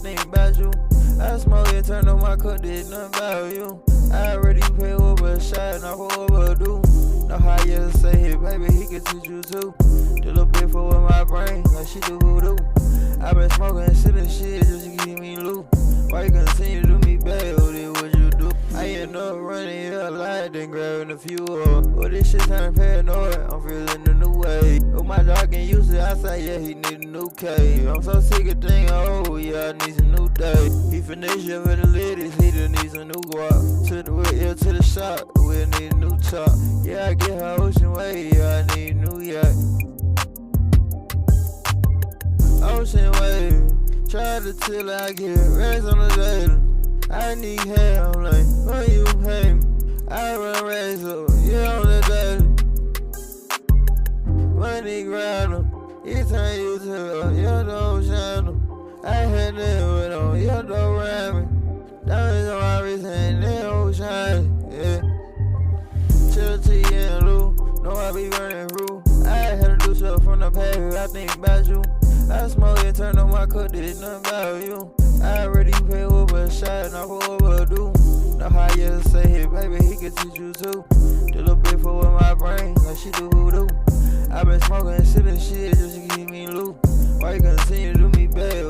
think about you. I smoke and turn on my cup, did nothing about you. I already pay over a shot, not for overdue. Know how you say it, baby, he can teach you too. Do a little bit for with my brain, like she do voodoo. I been smoking and sipping shit just to keep me loose. Why you continue to do me bad, oh, this what you do? I end up running your light, then grabbing a few up. Oh, this shit turning paranoid, I'm feeling a new way. Oh, my dog can use it, I say, yeah, he need a new K. I'm so sick of thinking, oh, yeah, I need a new day. He finished up with the ladies, he just needs a new guap. To the wheel, to the shop, we'll need a new top. Yeah, I get her ocean way, yeah, I need a new yacht. Ocean wave, try to till I get rest on the daily. I need help, I'm like, when you pay me, I run race up, yeah, on the daily. Money grinder, it turn you to a yellow channel. I had that with on yellow ramming. Diamonds on my wrist and they all shine, yeah. Chill T and Lou, know I be running through. I had to do stuff from the past, I think about you. I smoke and turn on my cup, did nothing about you. I already pay over a shot, not for overdue. Know how you say it, baby, he can teach you too. Do a little bit for with my brain, like she do voodoo. I been smoking and sipping shit just to keep me loose. Why you continue to do me bad?